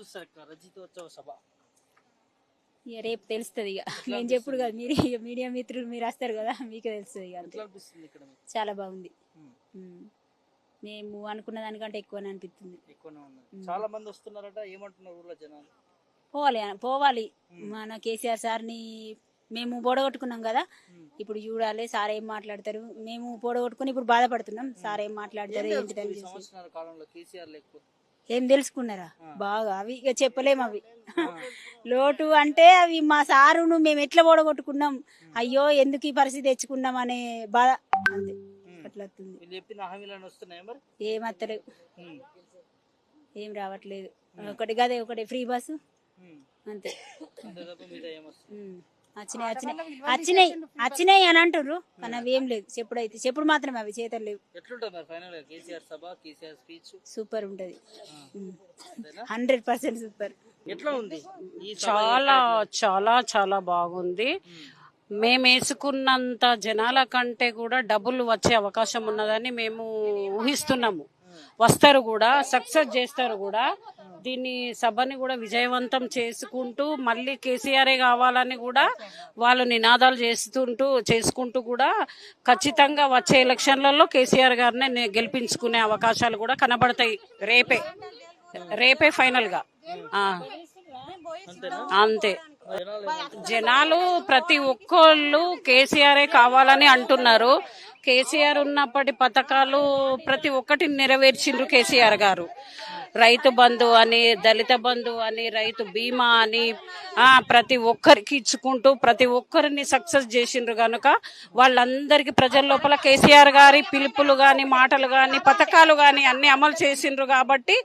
చూస్తారు రజతోత్సవ సభ? ఇక రేపు తెలుస్తుంది. ఇక నేను చెప్పుడు కదా, మీరు మీడియా మిత్రులు మీరు వస్తారు కదా, మీకు తెలుస్తుంది. ఇక చాలా బాగుంది. మేము అనుకున్న దానికంటే ఎక్కువనే అనిపిస్తుంది. చాలా మంది వస్తున్నారట, ఏమంటున్నారు ఊర్లో జనాలు? పోవాలి. మన కేసీఆర్ సార్ని మేము పోడగొట్టుకున్నాం కదా, ఇప్పుడు చూడాలి సార్ ఏం మాట్లాడతారు. మేము పోడగొట్టుకుని ఇప్పుడు బాధపడుతున్నాం, సార్ ఏం మాట్లాడతారు ఏంటిదని. ఏం తెలుసుకున్నారా బాగా? అవి ఇక చెప్పలేము. అవి లోటు అంటే అవి మా సారును మేము ఎట్లా పోడగొట్టుకున్నాం, అయ్యో ఎందుకు ఈ పరిస్థితి తెచ్చుకున్నాం అనే బాధ. అంతే, అట్లా ఏమత్తలేవు, ఏం రావట్లేదు. ఒకటి గదే, ఒకటి ఫ్రీ బస్సు అంతే. వచ్చినాయి అని అంటారు, కానీ అవి ఏం లేదు. చెప్పుడు మాత్రమే, అవి చేతలు లేవు. సూపర్ ఉంటది, 100% సూపర్. చాలా చాలా చాలా బాగుంది. మేము వేసుకున్నంత జనాల కంటే కూడా డబ్బులు వచ్చే అవకాశం ఉన్నదని మేము ఊహిస్తున్నాము. వస్తారు కూడా, సక్సెస్ చేస్తారు కూడా. దీన్ని సభని కూడా విజయవంతం చేసుకుంటూ మళ్ళీ కేసీఆర్ కావాలని కూడా వాళ్ళు నినాదాలు చేసుకుంటూ కూడా ఖచ్చితంగా వచ్చే ఎలక్షన్లలో కేసీఆర్ గారిని గెలిపించుకునే అవకాశాలు కూడా కనబడతాయి. రేపే ఫైనల్ గా అంతే. జనాలు ప్రతి ఒక్కళ్ళు కేసీఆర్ కావాలని అంటున్నారు. కేసీఆర్ ఉన్నప్పటి పథకాలు ప్రతి ఒక్కటి నెరవేర్చిండ్రు కేసీఆర్ గారు. రైతు బంధు అని, దళిత బంధు అని, రైతు బీమా అని ప్రతి ఒక్కరికి ఇచ్చుకుంటూ ప్రతి ఒక్కరిని సక్సెస్ చేసిండ్రు కనుక వాళ్ళందరికీ ప్రజల లోపల కేసీఆర్ గారి పిలుపులు గాని, మాటలు గాని, పథకాలు గాని అన్ని అమలు చేసిండ్రు. కాబట్టి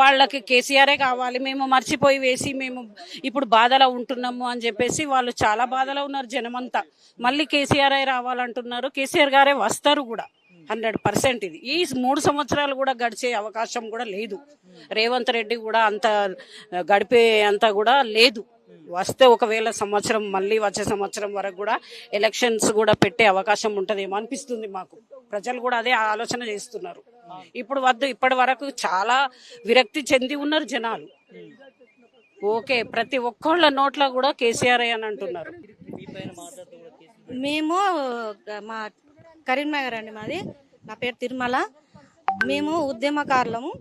వాళ్ళకి కేసీఆరే కావాలి, మేము మర్చిపోయి వేసి మేము ఇప్పుడు బాధలో ఉంటున్నాము అని చెప్పేసి వాళ్ళు చాలా బాధలో ఉన్నారు జనమంతా. మళ్ళీ కేసీఆర్ రావాలంటున్నారు. కేసీఆర్ గారే వస్తారు కూడా 100%. ఇది ఈ 3 సంవత్సరాలు కూడా గడిచే అవకాశం కూడా లేదు. రేవంత్ రెడ్డి కూడా అంత గడిపే అంత కూడా లేదు. వస్తే ఒకవేళ సంవత్సరం, మళ్ళీ వచ్చే సంవత్సరం వరకు కూడా ఎలక్షన్స్ కూడా పెట్టే అవకాశం ఉంటదేమో అనిపిస్తుంది మాకు. ప్రజలు కూడా అదే ఆలోచన చేస్తున్నారు. ఇప్పుడు వద్దు, ఇప్పటి వరకు చాలా విరక్తి చెంది ఉన్నారు జనాలు. ఓకే, ప్రతి ఒక్కళ్ళ నోట్ల కూడా కేసీఆర్ అని అంటున్నారు. మేము మా కరీంనగర్ అండి, మాది. నా పేరు తిరుమల. మేము ఉద్యమకారులము.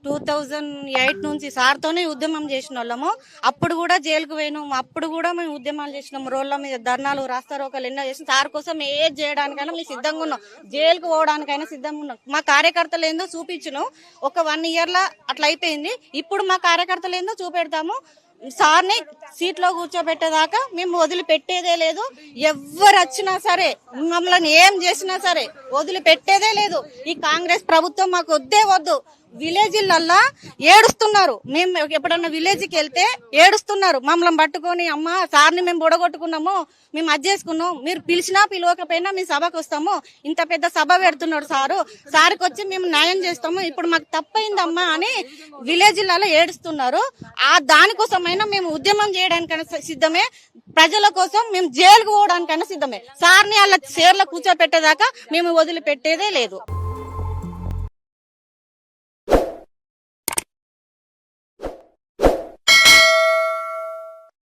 2008 నుంచి సార్తోనే ఉద్యమం చేసిన వాళ్ళము. అప్పుడు కూడా జైలుకు పోయినాము. అప్పుడు కూడా మేము ఉద్యమాలు చేసినాము. రోడ్ల మీద ధర్నాలు, రాస్తారోకలు ఎన్నో చేసినాం. సార్ కోసం ఏది చేయడానికైనా మేము సిద్ధంగా ఉన్నాం. జైలుకు పోవడానికైనా సిద్ధంగా ఉన్నాం. మా కార్యకర్తలు ఏందో చూపించినాం. ఒక 1 year అట్లా అయిపోయింది. ఇప్పుడు మా కార్యకర్తలు ఏందో చూపెడతాము. సార్ని సీట్లో కూర్చోబెట్టేదాకా మేము వదిలిపెట్టేదే లేదు. ఎవరు వచ్చినా సరే, మమ్మల్ని ఏం చేసినా సరే వదిలిపెట్టేదే లేదు. ఈ కాంగ్రెస్ ప్రభుత్వం మాకు వద్దే వద్దు. విలేజ్లల్లా ఏడుస్తున్నారు. మేము ఎప్పుడన్నా విలేజ్కి వెళ్తే ఏడుస్తున్నారు. మమ్మల్ని పట్టుకొని, అమ్మ సార్ని మేము బొడగొట్టుకున్నాము, మేము అది చేసుకున్నాం, మీరు పిలిచినా పిలవకపోయినా మీ సభకు వస్తాము, ఇంత పెద్ద సభ పెడుతున్నాడు సార్కి వచ్చి మేము న్యాయం చేస్తాము, ఇప్పుడు మాకు తప్పైందమ్మా అని విలేజ్లలో ఏడుస్తున్నారు. దానికోసమైనా మేము ఉద్యమం చేయడానికైనా సిద్ధమే. ప్రజల కోసం మేము జైలుకు పోవడానికైనా సిద్ధమే. సార్ని అలా చైర్లో కూర్చోపెట్టేదాకా మేము వదిలిపెట్టేదే లేదు.